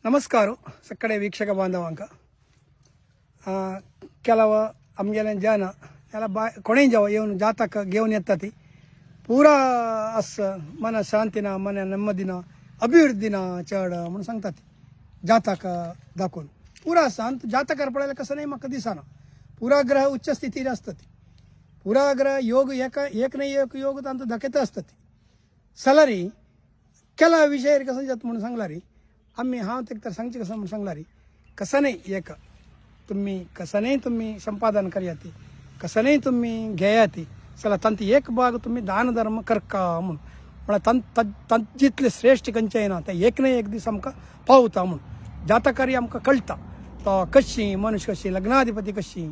ನಮಸ್ಕಾರ ಸಕ್ಕಡೆ ವೀಕ್ಷಕ ಬಾಂಧವಾಂಕ ಕೆಲವ ಆಮಗೆಲ್ಲ ಜನ ಎಲ್ಲ ಕೊಣೆಂಜವ ಇವನು ಜಾತಕ घेऊन येतात पुरा अस मन शांतीना मन नेಮ್ಮದಿನ अभिवृद्धीना चढ म्हणून सांगतात जातक दाखवून पुरा शांत जातकार पडायला कसं नाही मग दिसाना पुरा ग्रह उच्च स्थितीत असतात पुरा ग्रह योग एक नाही एक योग तर धकेत असतात सलारी केला विषय कसं जात म्हणून सांगलारी आम्ही हा ते तर सांगते कसं म्हणून सांगलारी कसं नाही एक तुम्ही कसं नाही तुम्ही संपादन करूयाती कसं नाही तुम्ही घ्यायाती चला तंत एक भाग तुम्ही दान धर्म करका म्हणून मला तंत जितले श्रेष्ठ कंचे ना ते एक नाही एक दिवस आमका पावता म्हणून जातकारी आमका कळता तो कशी मनुष्य कशी लग्नाधिपती कशी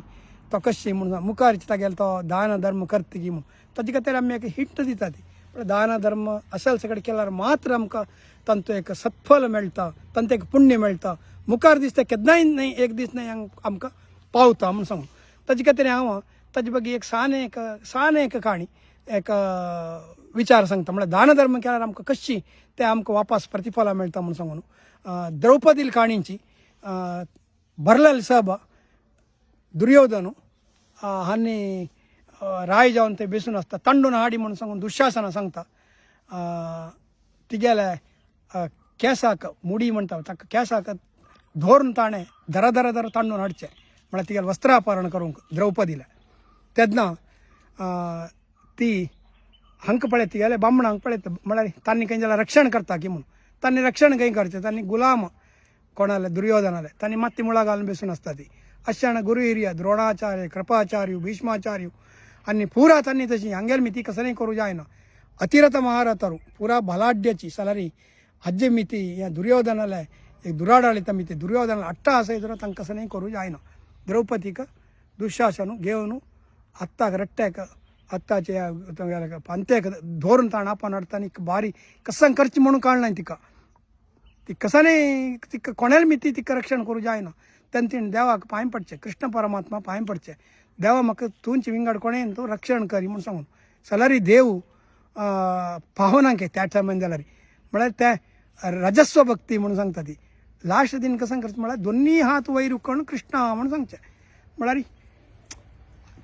तो कशी म्हणून मुखार चिता गेला तो दान धर्म करते की म्हणून ताची खातीर आमी एक हिंट दिता ती पण दान धर्म असेल सगळे केल्यार मात्र आमकां तंत एक सत्फल मेळटा तंत एक पुण्य मेळटा मुखार दिसता केन्नाय नाही एक दीस नाही आमकां पावता म्हणून सांगून ताचे खातीर हांव ताजे बगी एक सान एक काणी एक विचार सांगता म्हळ्यार दान धर्म केल्यार आमकां कशी ते आमकां वापस प्रतिफला मेळटा म्हणून सांगून द्रौपदी काणींची भरलेले सभा दुर्योधन हांणी राय जावन ते बेसून आसता तंडून हाडी म्हणून सांगून दुःशासना सांगता तिगेले केसाक मुडी म्हणटा ताका केसाक धोरून ताणें धरा धरा धरा तांडून हाडचें म्हळ्यार तिगेलें वस्त्रापहरण करूंक द्रौपदीला तेन्ना ती हांक पळयत तिगेले बामणांक पळयत म्हळ्यार तांणी खंय जाल्यार रक्षण करता की म्हणून तांणी रक्षण खंय करचें तांणी गुलाम कोणाले दुर्योधनाले तांणी माती मुळा घालून बेसून आसता ती अशान गुरु हिरिया द्रोणाचार्य कृपाचार्य भीष्माचार्य आनी पुरा तांणी तशी हांगेर मिती कसं नाही करूं जायना अतिरथ महारथारू पुरा भलाढ्याची सलारी हज्जे मिती या दुर्योधनाला एक दुराडाळिता मिती दुर्योधनाला अट्टा आसयतना तांकां कसं नाही करूं जायना द्रौपदीक दुःशासनु घेवन अत्ताक रट्ट्याक अत्ताचे पंत्याक धोरून ताण आपण हाडटानी बारी कसं करची म्हणून कळना तिका ती कसं नाही तिका कोणाला मिती तिका रक्षण करूं जायना तेन्ना तिणें देवाक पांय पडचें कृष्ण परमात्मा पांय पडचें देवा म्हाका तुमचे विंगड कोणें तूं रक्षण करी म्हणून सांगून सलारी देव पावनांके त्या टायमान जाल्यार म्हळ्यार ते रजस्व भक्ती म्हणून सांगता ती लास्ट दिन कसं करचें म्हळ्यार दोनी हात वयर उखलून कृष्णा म्हणून सांगचें म्हळ्यार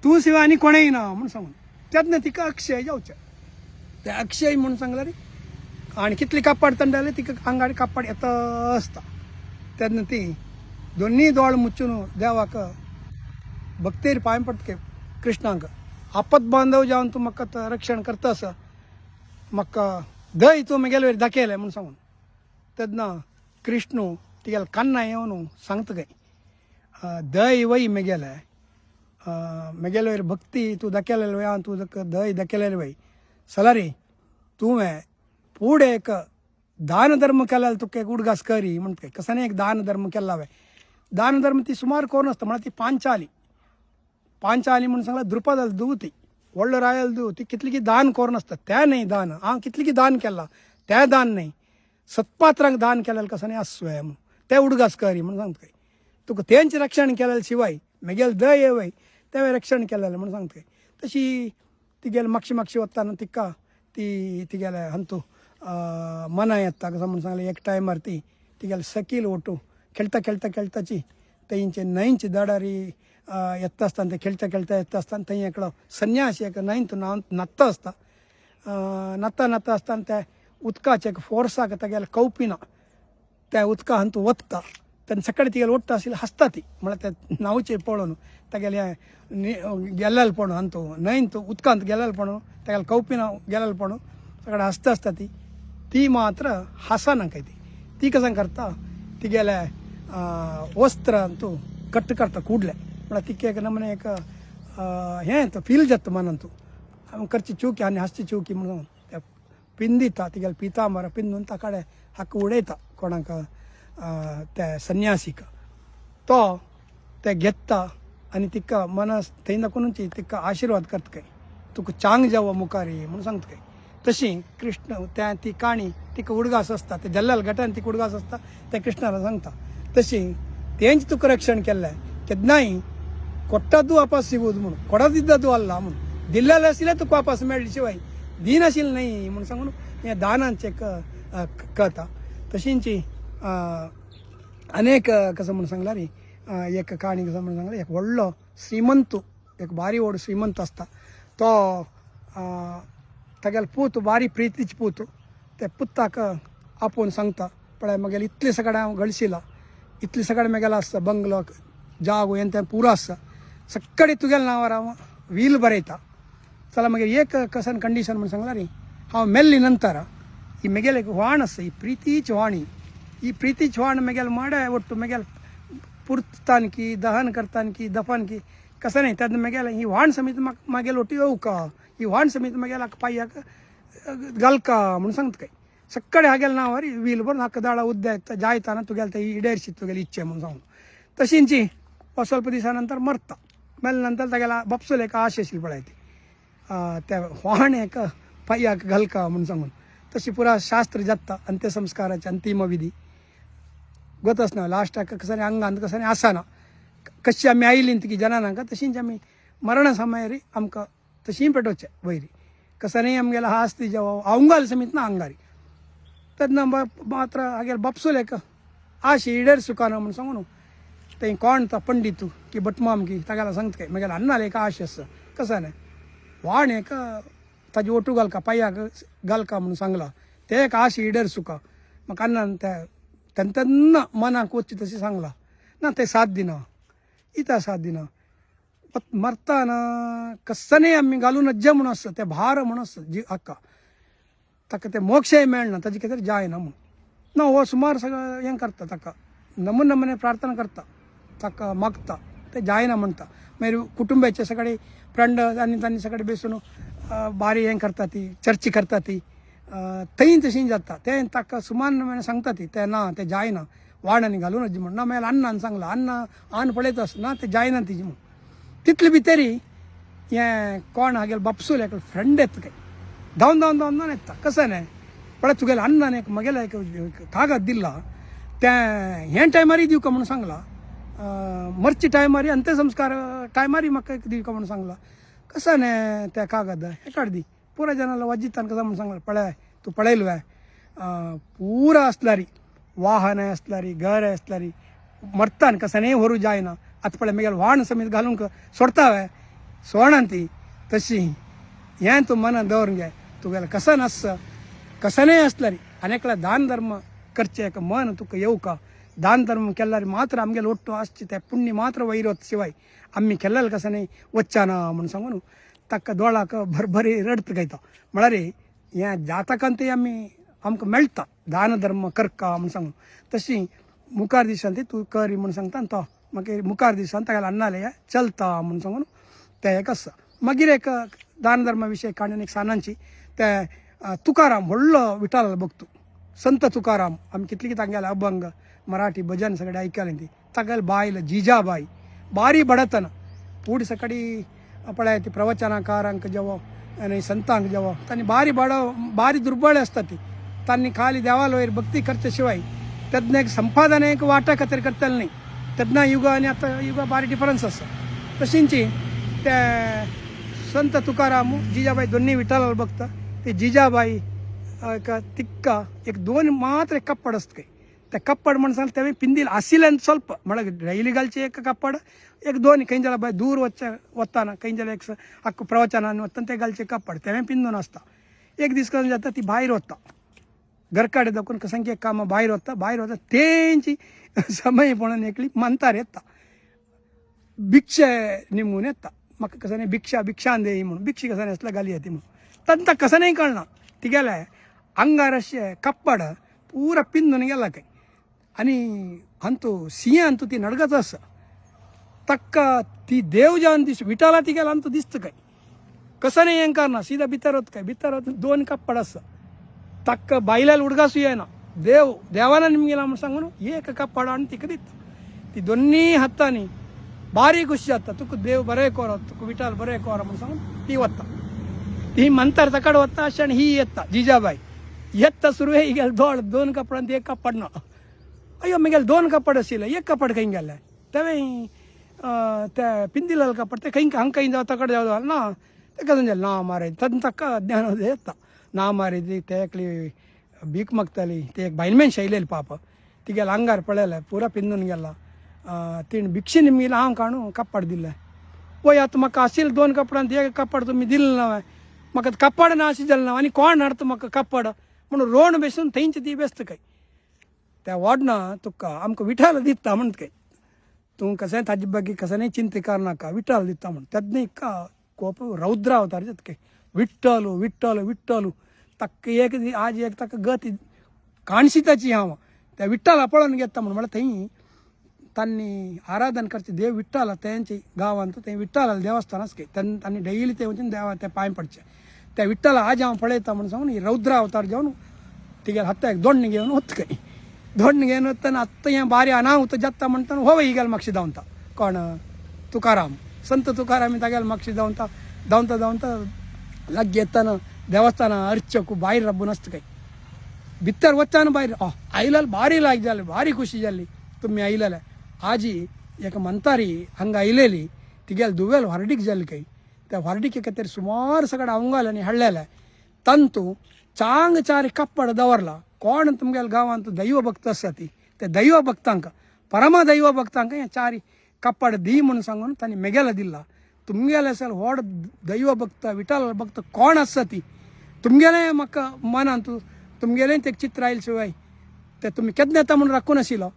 तूं शिवाय आनी कोणेंय ना म्हणून सांगून तेन्ना तिका अक्षय जावचें ते अक्षय म्हणून सांगल्यार आनी कितली कापड तंडाले तिका आंगाडी कापड येता आसता तेन्ना ती दोनी दोळ मुच्चून देवाक भक्तेर पांय पडटके कृष्णाक आपत बांधव जावन तूं म्हाका रक्षण करता आसा म्हाका दय तूं म्हगेले वयर दाखयलें म्हणून सांगून तेन्ना कृष्ण तिगेले कान्ना येवन सांगता काय दय वय म्हगेले म्हगेले वयर भक्ती तूं दाखयलेले वय तूं दय दाखयलेले वय सलारी तुवें फुडें एक दान धर्म केल्यार तुका एक उडगास करी म्हणटा कसं एक दान धर्म केला हांवें दान धर्म ती सुमार करून आसता म्हळ्यार ती पांचाली म्हणून सांगल्यार द्रुपदाल दूती व्हडलो रायल दूत ती कितली की दान करून आसता तें न्ही दान हांव कितली की दान केलां तें दान न्ही सत्पात्रांक दान केल्यार कसं नाही आसवय म्हणून तें उडगास करी म्हणून सांगता तुका तेंचें रक्षण केलें शिवाय म्हगेलें दय येवय तें रक्षण केलेलें म्हणून सांगता तशी तिगेलें मागशी वताना तिका ती तिगेलें हंतू मना येता कसं म्हणून सांगलें एक टायमार ती तिगेलें सकील ओटू खेळटाची तेंचे न्हंयचे दडारी येता आसतना ते खेळटा येता आसतना थंय एकलो संन्यासी एक न्हंयत न्हांता आसता न्हांता आसतना त्या उदकाचे एक फोर्साक तेगेले कवपिना त्या उदका हंतू वता तेन्ना सकाळी तिगेले ओडटा आशिल्ली हसता ती म्हळ्यार ते न्हांवचे पळोवन तेगेले गेल्लेले पळोवन हंतू न्हंयत उदकांत गेल्लेले पळोवन तेगेले कवपिना गेल्लेले पळोवन सकाळी हसता आसता ती मात्र हासना काय ती कसं करता तिगेले वस्त्र तूं कट्ट करता कुडले म्हळ्यार तिका एक नमने एक हें तो फील जाता मनान तूं हांव करची चुकी आनी हासची चुकी म्हणून ते पिंदिता तिगेले पितांबर पिंदून ताकडे हाका उडयता कोणाक त्या संन्यासीक तो ते घेता आनी तिका मनास थंय दाखोवनूच तिका आशिर्वाद करता काय तुका चांग जावं मुखारी म्हणून सांगता काय तशी कृष्ण त्या ती काणी तिका उडगास आसता ते जल्लाल गटान तिका उडगास आसता ते कृष्णाला सांगता तशी तेंच तुका रक्षण केल्लें केन्नाय कोट्टा तूं वापस सिगूद म्हणून कोडा दिद्दा तूं आल्ला म्हणून दिल्लेलें आशिल्लें तुका वापस मेळ्ळे शिवाय दिनाशिल्लें न्ही म्हणून सांगून हें दानांचें कथा तशींची अनेक कसं म्हणून सांगला रे एक कहाणी कसं म्हणून सांगला एक व्हडलो श्रीमंत एक बारी व्हड श्रीमंत असता तो तागेलो पूत बारी प्रितीची पूत ते पुत्ताक आपोवन सांगता पळय म्हगेलें इतलें सगळें हांव घडशिलां इतलें सगळें म्हगेलें आसता बंगलो जागो हें तें पुरो आसता सगळें तुगेल्या नांवार हांव वील बरयता चला मागीर एक कसन कंडिशन म्हणून सांगला रे हांव मेल्ली नंतर ही म्हगेलें एक व्हाण आसा ही प्रितीची व्हाणी ही प्रितीची व्हाण म्हगेलें माडे ಒಟ್ಟು म्हगेलें पुरतानकी दहन करतानकी दफनकी कसं नाही त्यात म्हगेलें ही व्हाण समेत म्हागेलें ಒಟ್ಟು येवका ही व्हाण समेत म्हगेल्या पाययाक घालका म्हणून सांगता काय सगळें हागेल्या नांवार वील बरोवन हाका दाळा उद्द्याक जायताना तुगेलें तें इडेरशी तुगेली इच्छे म्हणून सांगून तशींची ಸ್ವಲ್ಪ दिसा नंतर मरता मेल्या नंतर तागेला बापसूल एक आश आशिल्ली पळय ती त्या व्हाण एक पाययाक घालका म्हणून सांगून तशी पुरा शास्त्र जाता अंत्यसंस्काराचे अंतिम विधी गोतच ना लास्टाक कसं अंगांत कसं आसना कशी आमी आयलीं ती जनांक तशींच आमी मरणा समयार आमकां तशीं पेटोवचें वयरी कसं आमगेलो हा आस्ती जेवा अवंगाल समीत ना आंगारी तेन्ना मात्र हागेलो बापसूल एक आश इडेर सुकाना म्हणून सांगून तें कोण तो पंडितू की बटमाम की तागेला सांगता काय म्हगेलो अन्नाले एक आश आसा कसं न्ही व्हाण एक ताजी ओटू घालका पांयाक घालका म्हणून सांगला ते एक आश इडेर सुका म्हाका अन्नान तेन्ना मनाक वच्ची तशी सांगला ना ते साथ दिना इता साथ दिना मरताना कसनय आमी घालून अज्जे म्हणून आसता ते भार म्हणून आसता जी हाका ताका ते मोक्षय मेळना ताजे कितें तरी जायना म्हणून ना हो सुमार सगळें हें करता ताका नमून नमुने प्रार्थना करता ताका मागता ते जायना म्हणटा मागीर कुटुंबाचे सगळे फ्रेंड आनी तांणी सगळे बसून बारी हें करता ती चर्चा करता ती थंय तशीं जाता तें ताका सुमार नमुने सांगता ती ते ना ते जायना वाणांनी घालून अजी म्हण ना मागीर अण्णान सांगला अन्न पळयता आसता ना ते जायना तिजी म्हूण तितले भितरी हें कोण हागेलो बापसूल एक फ्रेंड येता काय धांवन धांवन धांवन धांवन येता कसं न्ही पळय तुगेलो अण्णान एक म्हगेलो एक कागद दिला तें हे टायमारी दिवका म्हणून सांगला मरची टायमारी अंत्यसंस्कार टायमारी म्हाका एक दिवका म्हणून सांगला कसं न्ही त्या कागद हे काड दी पुरा जनाला वजितान कसं म्हणून सांगला पळय तूं पळयलो पुरा आसल्यारी वाहन आसल्यारी घर आसल्यारी मरतान कसं न्ही व्हरू जायना आतां पळय म्हगेलो व्हाण समेत घालूंक सोडता सोडना ती तशी हें तूं मनान दवरून घे तुगेलो कसन आसता कसनय आसल्यारी आनेकला दान धर्म करचे एक मन तुका येवका दान धर्म केल्यार मात्र आमगेलो ಒಟ್ಟು आसचे ते पुण्य मात्र वैरत शिवाय आमी केल्लें कसं न्ही वच्चाना म्हणून सांगून ताका दोळाक भरभरी रडता गायता म्हळ्यार हें जातकांत आमी आमकां मेळटा दान धर्म करका म्हणून सांगून तशी मुखार दिसान ती तूं कर म्हणून सांगता आनी तो मागीर मुखार दिसान तागेलो अन्नाले चलता म्हणून सांगून ते एक आसा मागीर एक दान धर्मा विशय काणून एक सानांची ते तुकाराम व्हडलो विठाला भक्तू संत तुकाराम आमी कितली कितें तांगेले अभंग मराठी भजन सगळें आयकलें ती तागेलो बायल जिजाबाई बारी बडतना पूड सकडी पळय ती प्रवचनाकारांक जेवो आनी संतांक जेवो तांणी बारी दुर्बळ आसता ती तांणी खाली देवाल वयर भक्ती करचे शिवाय तेन्ना एक संपादन एक वाटा खातीर करतले न्ही तेन्ना युग आनी आतां युगा बारी डिफरन्स आसा तशींची ते संत तुकाराम जिजाबाई दोन्ही विठ्ठलाल भक्त ते जिजाबाई एक तिक्का एक दोन मात्र एक कप्पड आसता काय ते कप्पड म्हणून सांग ते पिंदील आशिल्ल्यान ಸ್ವಲ್ಪ म्हळ्यार डैली घालचे एक कप्पड एक दोन खंय जाल्यार दूर वताना खंय जाल्यार एक आख्खो प्रवचनान वतना ते घालचे कप्पड ते पिंदून आसता एक दीस करून जाता ती भायर वता घरकाडे दाखोवन कसंकी कामां भायर वता तेंची समय म्हणून एकली मंतार येता भिक्षे निमून येता म्हाका कसं न्ही भिक्षान देई म्हणून भिक्षी कसं आसल्या घाली येती म्हणून तांकां कसं नाही कळना ती गेले अंगार अशें कप्पड पुरा पिंदून गेला काय आनी अंतू सिंह अंतू ती नडगत आसा ताका ती देव जावन दिस विठाला ती गेला अंतू दिसता काय कसं नाही हें करना सीधा भितर वत दोन कप्पड आसा ताका बायलाल उडगासूं येना देवान निमगेला म्हूण सांगून एक कप्पड आनी तिका दिता ती दोन्ही हातांनी बारीक खुशी जाता तुका देव बरें करो तुका विठाल बरें करो म्हूण सांगून ती वता ती मंतर तकड वता अशें आनी ही येता जिजाबाई येता सुरू ही गेल दोन कपडांत एक कपड ना अय्यो म्हगेले दोन कपड आशिल्ले एक कपड खंय गेले तेवें ते पिंदिलेले कपड ते खंय जावं तकड जावं ना तेका जालें ना मारे ताका ज्ञानोदय येता ना मारे ते एकली भीक मागताली ते एक बायलमेन शेयलेली पाप तिगेल आंगार पळयलें पुरा पिंजून गेला तिणें भिक्षी निमगेलें हांव काणू कप्पाड दिलें पळय आतां म्हाका आशिल्लें 2 कपडांत एक कप्पाड तुमी दिलें ना म्हाका कप्पाड ना अशें जालें ना आनी कोण हाडटा म्हाका कप्पाड म्हणून रोण बेसून थंयच ती बेस्त काय त्या वाडना तुका आमकां विठाल दिता म्हणत काय तूं कशें ताजे ಬಗ್ಗೆ कसं चिंते करनाका विठाल दिता म्हण तेदना इक्का कोप रौद्र अवतार जाता काय विठ्ठल विठ्ठल विठ्ठल ताका एक आज एक ताका गत काणशिताची हांव त्या विठ्ठला पळोवन घेता म्हण म्हळ्यार थंय तांणी आराधन करचे देव विठ्ठल तेंचे गांवांत थंय विठ्ठला देवस्थान आसा काय तांणी डेली ते वचून देवा ते पांय पडचे त्या विठ्ठला आज हांव पळयता म्हण सांगून रौद्र अवतार घेवन तिगेल हाताक दोण्ण घेवन वता काय दोण्ण घेवन वतना आत्तां हें बारी अनाहुत जाता म्हणटा हो हिगेल म्हापशी धांवता कोण तुकाराम संत तुकाराम तागेल म्हापशी धांवता धांवता धांवता लागी येताना देवस्थाना अर्चक भायर रब्बून आसता काय भितर वचना भायर आयल्यार बारी लायक जालें बारी खुशी जाली तुमी आयलेले आजी एक मंतारी हांगा आयलेली तिगेल दुवेल व्हरडीक जाली काय त्या व्हरडीक एका तरी सुमार सगळे अवंगाल आनी हाडलेले तंतू चांग चार कप्पड दवरला कोण तुमगेल गांवांत दैव भक्त आसा ती त्या दैव भक्तांक परम दैव भक्तांक हें चार कप्पड दी म्हणून सांगून तांणी मेगेला दिला तुमगेले असेल व्हड दैव भक्त विठ्ठल भक्त कोण आसा ती तुमगेलें म्हाका मनांत तुमगेलें तें चित्र आयले शिवाय तें तुमी केन्ना येता म्हणून राखून आशिल्लो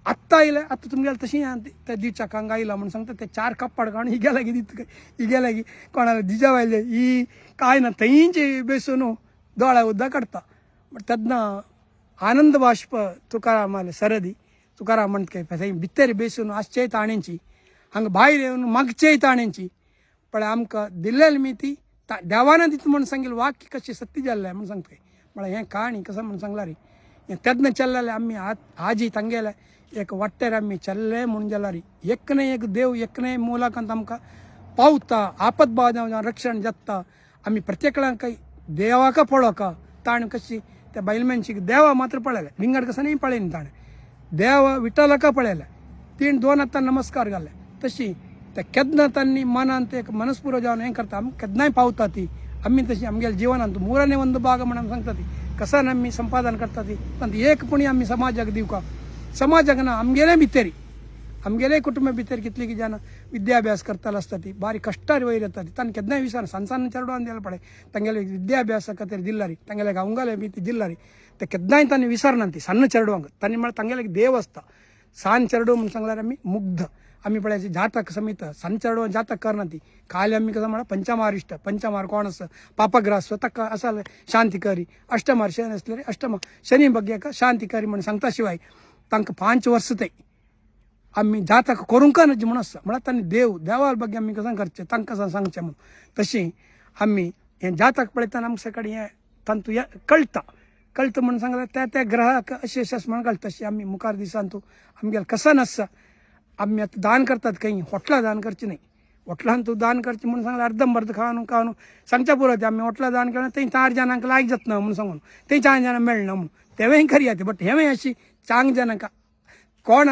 आत्तां आयलें आतां तुमगेलें तशी त्या दिवचाक हांगा आयला म्हणून सांगता ते 4 कप्पड काडून हिगे लागीं दिता हिगे लागीं कोणाला दिजा वायले ही काय ना थंयची बेसून दोळा उद्दां काडता तेन्ना आनंद बाश्प तुकारामाले सरदी तुकाराम म्हणटा काय थंय भितर बेसून आसचेय ताण्यांची हांगा भायर येवन मागचेय ताण्यांची पण आमकां दिल्लेली मी ती देवान दिता म्हणून सांगिल्लें वाक्य कशें सत्य जाल्लें म्हणून सांगता काय म्हळ्यार हें कहाणी कसं म्हणून सांगला रे हें तेन्ना चल्लेलें आमी आजी तांगेले एक वाटेर आमी चल्ले म्हणून जाल्यार एक न्हय एक देव एक न्हय मुलाकांत आमकां पावता आपत बादां रक्षण जाता आमी प्रत्येकाक देवाक पळोवका ताणें कशी त्या बायलमॅनशीक देवा मात्र पळयलें विंगड कसं नाही पळयना ताणें देव विठ्ठलाका पळयलें तीण 2 हातान नमस्कार घाले तशी त्या केन्ना तांणी मनांत एक मनस्पुरो जावन हें करता आमी केन्नाय पावता ती आमी तशी आमगेल्या जिवनांत मुराने ಒಂದು ಭಾಗ म्हणून सांगता ती कसं आमी संपादन करता ती पण एकपणी आमी समाजाक दिवका समाजाक ना आमगेले भितरी आमगेले कुटुंबा भितर कितली जाणां विद्याभ्यास करताले आसता ती बारी कश्टार वयर येता ती तांणी केन्नाय विचार संसान चेडवान दिलें पळय तांगेले विद्याभ्यासा खातीर दिल्ला री तांगेले गांवगाले बी ती दिल्ला री ते केन्नाय तांणी विसरना ती सन्न चेडवांक तांणी म्हळ्यार तांगेले देव आसता सान चेडो म्हणून सांगल्यार आमी मुग्ध आमी पळय जातक समीत सन चेडवां जातक करना ती काल आमी कसं म्हळ्यार पंचमार इश्ट पंचमार कोण आसा पापग्रास ताका आसा शांतिकारी अष्टमार शनी आसल्यार अष्टमा शनी बग्याक शांतिकारी म्हणून सांगता शिवाय तांकां 5 वर्स ते आमी जातक करूंक नज म्हणून आसा म्हळ्यार तांणी देवा ಬಗ್ಗೆ आमी कसं करचें तांकां सांगचें म्हणून तशी आमी हें जातक पळयतना आमचे कडेन हें तांतू कळटा म्हणून सांगल्यार त्या ग्रहाक अशें म्हणून कळटा तशी आमी मुखार दिसांतू आमगेलें कसन आसा आमी आतां दान करतात खंय हॉटलां दान करचें न्हय हॉटलान तूं दान करचें म्हणून सांगल्यार अर्दंबर्द खावन सांगच्या पुरो ते आमी हॉटलां दान केलें थंय 4 जाणांक लायक जातना म्हणून सांगून थंय 4 जाणां मेळना म्हणून तेवेंय खरी ती बट हेवेंय अशी 4 जाणांक कोण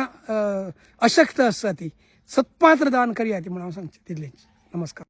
अशक्त आसा ती सत्पात्र दान करया ती म्हणून हांव सांगचें तितलेंच नमस्कार.